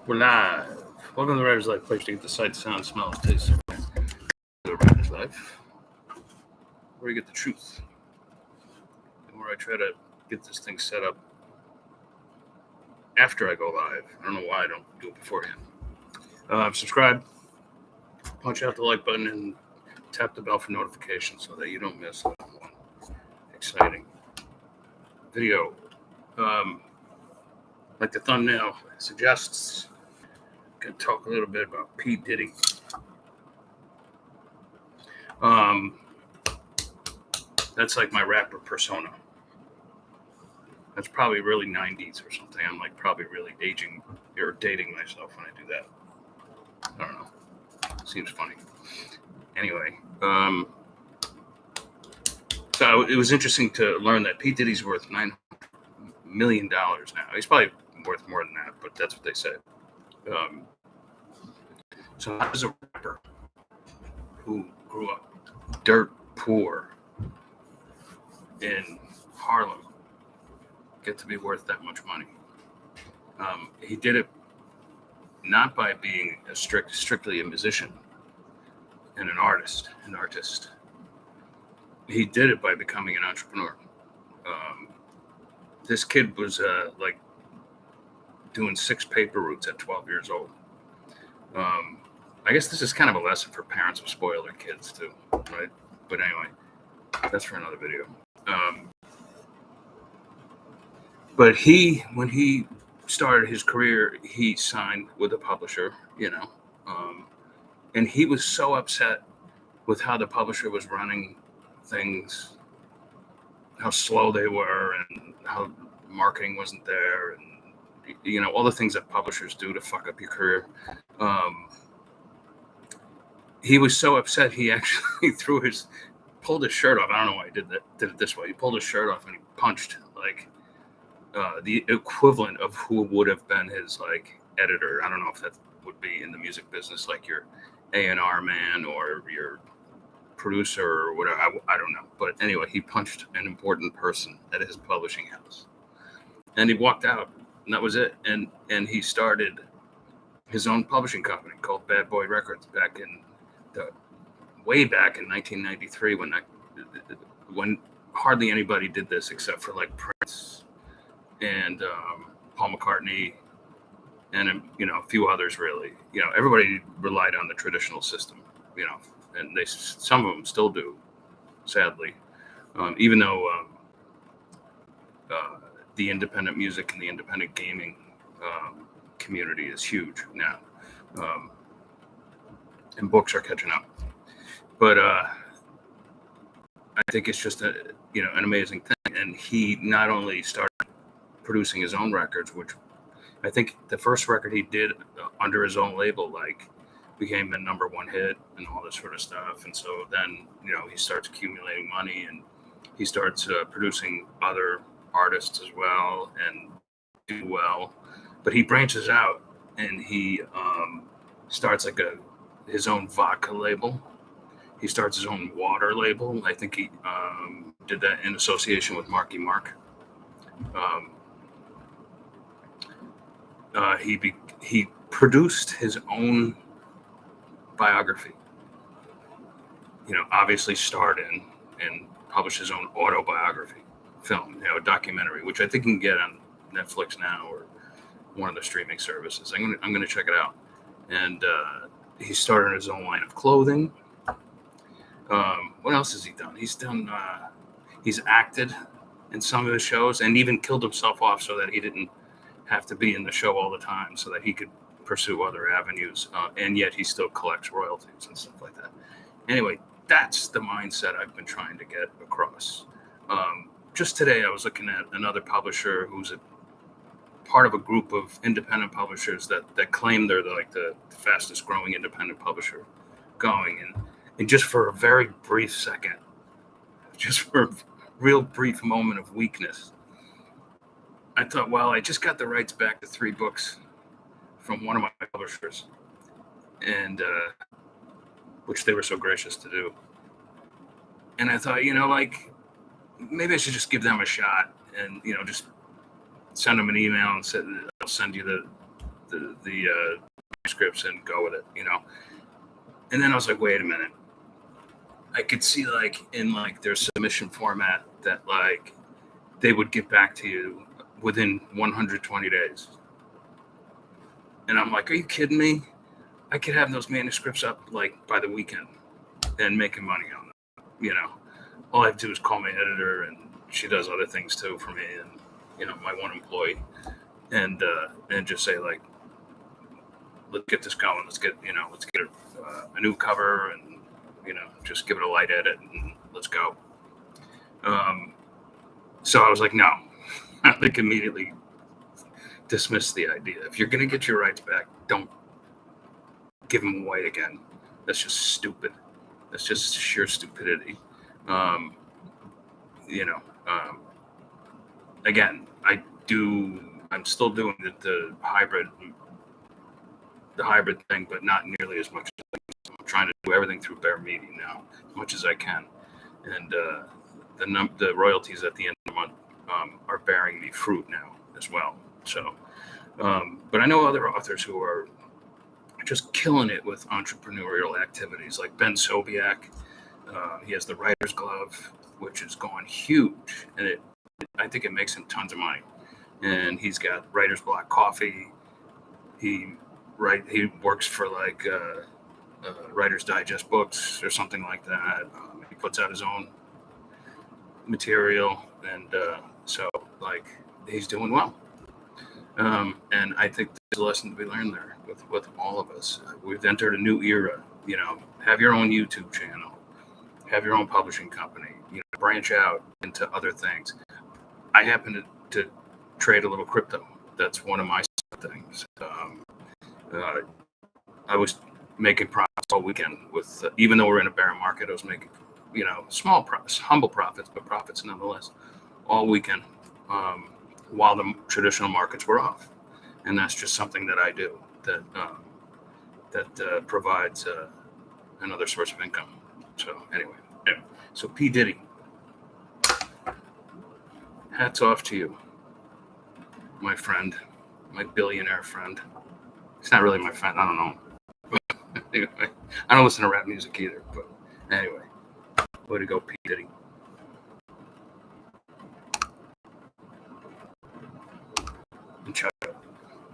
We're live. Welcome to the Writer's Life, place to get the sight, sound, smells, taste of the Writer's Life, where you get the truth, and where I try to get this thing set up after I go live. I don't know why I don't do it beforehand. Subscribe, punch out the like button, and tap the bell for notifications so that you don't miss one exciting video. Like the thumbnail suggests, I'm going to talk a little bit about P. Diddy. That's like my rapper persona. That's probably really 90s or something. I'm like probably really aging or dating myself when I do that. I don't know. Seems funny. Anyway, so it was interesting to learn that P. Diddy's worth $900 million now. He's probably worth more than that, but that's what they say. So I was a rapper who grew up dirt poor in Harlem get to be worth that much money. He did it not by being strictly a musician and an artist. He did it by becoming an entrepreneur. This kid was like doing 6 paper routes at 12 years old. I guess this is kind of a lesson for parents who spoil their kids too, right? But anyway, that's for another video. But when he started his career, he signed with a publisher, and he was so upset with how the publisher was running things, how slow they were, and how marketing wasn't there, and all the things that publishers do to fuck up your career. He was so upset he actually pulled his shirt off. I don't know why he did it this way. He pulled his shirt off and he punched like the equivalent of who would have been his like editor. I don't know if that would be in the music business, like your A&R man or your producer or whatever. I don't know. But anyway, he punched an important person at his publishing house, and he walked out, and that was it. And he started his own publishing company called Bad Boy Records way back in 1993 when hardly anybody did this except for like Prince and Paul McCartney and a few others. Really, everybody relied on the traditional system, and some of them still do, sadly, even though the independent music and the independent gaming community is huge now, and books are catching up. But I think it's just an amazing thing. And he not only started producing his own records, which I think the first record he did under his own label became the #1 hit and all this sort of stuff. And so then he starts accumulating money and he starts producing other artists as well and do well. But he branches out and he starts like his own vodka label. He starts his own water label. I think he did that in association with Marky Mark. He produced his own biography. Obviously starred in and published his own autobiography film, a documentary, which I think you can get on Netflix now or one of the streaming services. I'm gonna check it out. And he started his own line of clothing. What else has he done? He's acted in some of the shows and even killed himself off so that he didn't have to be in the show all the time, so that he could pursue other avenues. And yet he still collects royalties and stuff like that. Anyway, that's the mindset I've been trying to get across. Just today, I was looking at another publisher who's a part of a group of independent publishers that claim they're like the fastest growing independent publisher going. And just for a very brief second, just for a real brief moment of weakness, I thought, well, I just got the rights back to 3 books from one of my publishers, and which they were so gracious to do. And I thought, maybe I should just give them a shot and, just send them an email and say, I'll send you the scripts and go with it, you know. And then I was like, wait a minute. I could see like in like their submission format that like they would get back to you within 120 days. And I'm like, are you kidding me? I could have those manuscripts up like by the weekend and making money on them. You know, all I have to do is call my editor, and she does other things too for me, and you know, my one employee, and just say like, let's get this going. Let's get a new cover, and you know, just give it a light edit, and let's go. So I was like, no. I like immediately dismissed the idea. If you're gonna get your rights back, don't give them away again. That's just stupid. That's just sheer stupidity. You know, again, I'm still doing the hybrid thing, but not nearly as much. I'm trying to do everything through Bear Media now, as much as I can. And the royalties at the end of the month are bearing me fruit now as well. So, but I know other authors who are just killing it with entrepreneurial activities, like Ben Sobiak. He has the Writer's Glove, which is going huge, and I think it makes him tons of money. And he's got Writer's Block Coffee. He works for like Writer's Digest Books or something like that. He puts out his own material, and so like he's doing well. And I think there's a lesson to be learned there with all of us. We've entered a new era. You know, have your own YouTube channel, have your own publishing company. You know, branch out into other things. I happen to trade a little crypto. That's one of my things. I was making profits all weekend with, even though we're in a bear market, I was making, you know, small profits, humble profits, but profits nonetheless, all weekend, while the traditional markets were off. And that's just something that I do that provides another source of income. So anyway, so P. Diddy, hats off to you, my friend, my billionaire friend. He's not really my friend. I don't know. Anyway, I don't listen to rap music either. But anyway, way to go, P.